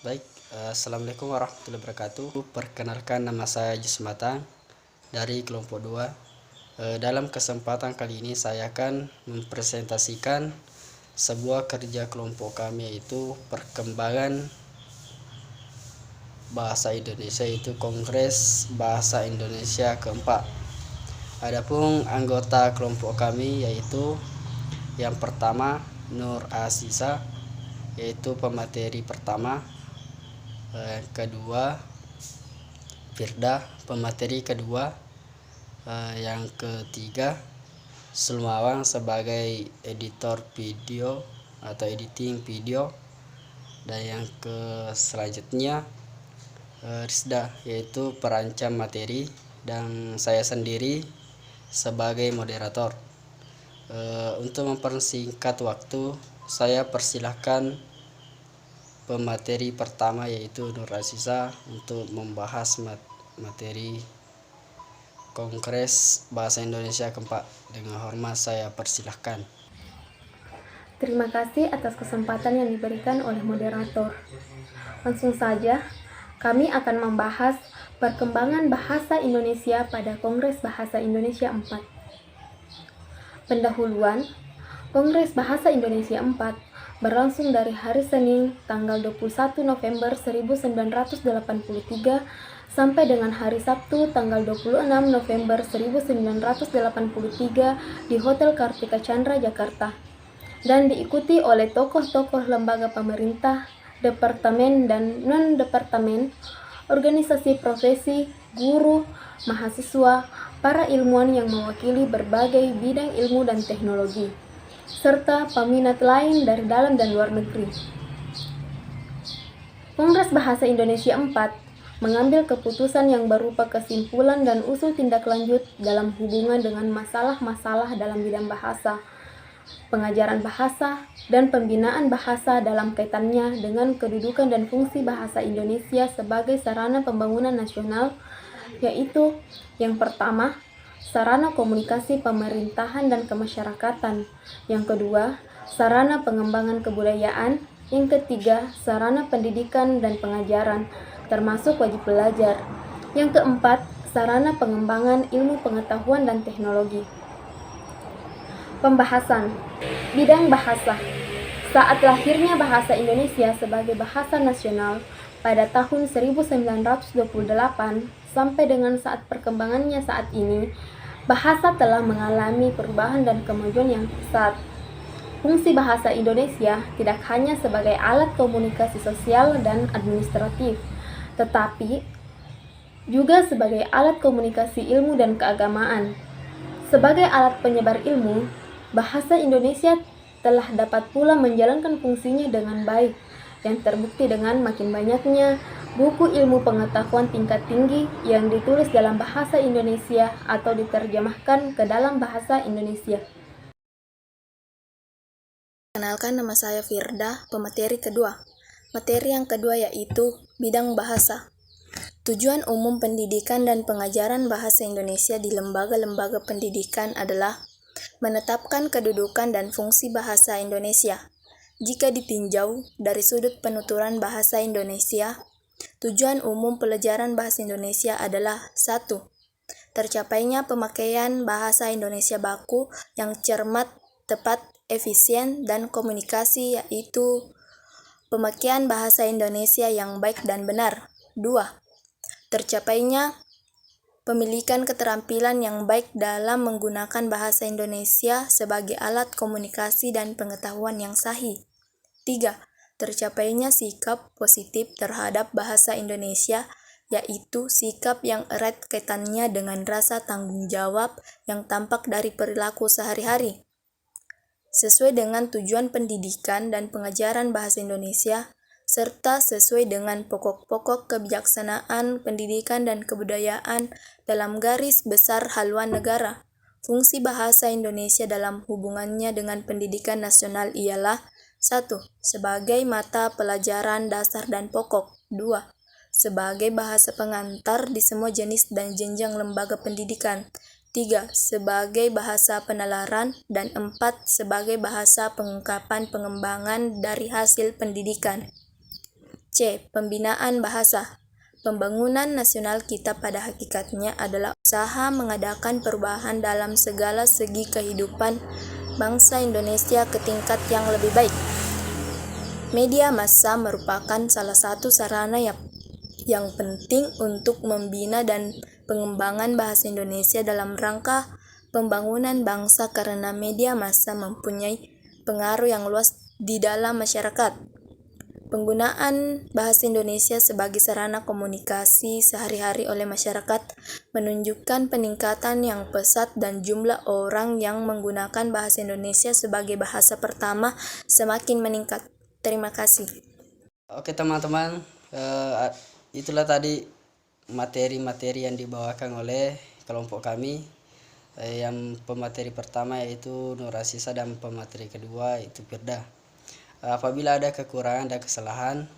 Baik, Assalamualaikum warahmatullahi wabarakatuh. Perkenalkan, nama saya Jusmatang dari kelompok 2. Dalam kesempatan kali ini saya akan mempresentasikan sebuah kerja kelompok kami, yaitu perkembangan bahasa Indonesia, yaitu Kongres Bahasa Indonesia keempat. Adapun anggota kelompok kami yaitu yang pertama Nur Asisa, yaitu pemateri pertama. Yang kedua Firda, pemateri kedua. Yang ketiga Sulmawang sebagai editor video atau editing video. Dan yang selanjutnya Rizda, yaitu perancang materi, dan saya sendiri sebagai moderator. Untuk mempersingkat waktu, saya persilahkan pemateri pertama yaitu Nur Asisa untuk membahas materi Kongres Bahasa Indonesia keempat. Dengan hormat saya persilahkan. Terima kasih atas kesempatan yang diberikan oleh moderator. Langsung saja, kami akan membahas perkembangan bahasa Indonesia pada Kongres Bahasa Indonesia 4. Pendahuluan, Kongres Bahasa Indonesia 4 berlangsung dari hari Senin tanggal 21 November 1983 sampai dengan hari Sabtu tanggal 26 November 1983 di Hotel Kartika Chandra, Jakarta, dan diikuti oleh tokoh-tokoh lembaga pemerintah, departemen dan non-departemen, organisasi profesi, guru, mahasiswa, para ilmuwan yang mewakili berbagai bidang ilmu dan teknologi, serta peminat lain dari dalam dan luar negeri. Kongres Bahasa Indonesia 4 mengambil keputusan yang berupa kesimpulan dan usul tindak lanjut dalam hubungan dengan masalah-masalah dalam bidang bahasa, pengajaran bahasa, dan pembinaan bahasa dalam kaitannya dengan kedudukan dan fungsi bahasa Indonesia sebagai sarana pembangunan nasional, yaitu yang pertama, sarana komunikasi pemerintahan dan kemasyarakatan, yang kedua, sarana pengembangan kebudayaan, yang ketiga, sarana pendidikan dan pengajaran, termasuk wajib belajar, yang keempat, sarana pengembangan ilmu pengetahuan dan teknologi. Pembahasan bidang bahasa. Saat lahirnya bahasa Indonesia sebagai bahasa nasional pada tahun 1928 sampai dengan saat perkembangannya saat ini, bahasa telah mengalami perubahan dan kemajuan yang pesat. Fungsi bahasa Indonesia tidak hanya sebagai alat komunikasi sosial dan administratif, tetapi juga sebagai alat komunikasi ilmu dan keagamaan. Sebagai alat penyebar ilmu, bahasa Indonesia telah dapat pula menjalankan fungsinya dengan baik, yang terbukti dengan makin banyaknya buku ilmu pengetahuan tingkat tinggi yang ditulis dalam bahasa Indonesia atau diterjemahkan ke dalam bahasa Indonesia. Kenalkan, nama saya Firda, pemateri kedua. Materi yang kedua yaitu bidang bahasa. Tujuan umum pendidikan dan pengajaran bahasa Indonesia di lembaga-lembaga pendidikan adalah menetapkan kedudukan dan fungsi bahasa Indonesia. Jika ditinjau dari sudut penuturan bahasa Indonesia, tujuan umum pelajaran bahasa Indonesia adalah 1. Tercapainya pemakaian bahasa Indonesia baku yang cermat, tepat, efisien, dan komunikasi, yaitu pemakaian bahasa Indonesia yang baik dan benar. 2. Tercapainya pemilikan keterampilan yang baik dalam menggunakan bahasa Indonesia sebagai alat komunikasi dan pengetahuan yang sahih. 3. Tercapainya sikap positif terhadap bahasa Indonesia, yaitu sikap yang erat kaitannya dengan rasa tanggung jawab yang tampak dari perilaku sehari-hari. Sesuai dengan tujuan pendidikan dan pengajaran bahasa Indonesia, serta sesuai dengan pokok-pokok kebijaksanaan pendidikan dan kebudayaan dalam garis besar haluan negara. Fungsi bahasa Indonesia dalam hubungannya dengan pendidikan nasional ialah 1. Sebagai mata pelajaran dasar dan pokok. 2. Sebagai bahasa pengantar di semua jenis dan jenjang lembaga pendidikan. 3. Sebagai bahasa penalaran. Dan 4. Sebagai bahasa pengungkapan pengembangan dari hasil pendidikan. C. C. Pembinaan bahasa. Pembangunan nasional kita pada hakikatnya adalah usaha mengadakan perubahan dalam segala segi kehidupan bangsa Indonesia ke tingkat yang lebih baik. Media massa merupakan salah satu sarana yang penting untuk membina dan pengembangan bahasa Indonesia dalam rangka pembangunan bangsa karena media massa mempunyai pengaruh yang luas di dalam masyarakat. Penggunaan bahasa Indonesia sebagai sarana komunikasi sehari-hari oleh masyarakat menunjukkan peningkatan yang pesat dan jumlah orang yang menggunakan bahasa Indonesia sebagai bahasa pertama semakin meningkat. Terima kasih. Oke teman-teman, itulah tadi materi-materi yang dibawakan oleh kelompok kami. Yang pemateri pertama yaitu Nur Asisa dan pemateri kedua yaitu Firda. Apabila ada kekurangan dan kesalahan,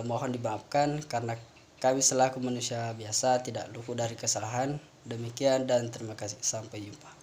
mohon dimaafkan karena kami selaku manusia biasa tidak luput dari kesalahan. Demikian dan terima kasih. Sampai jumpa.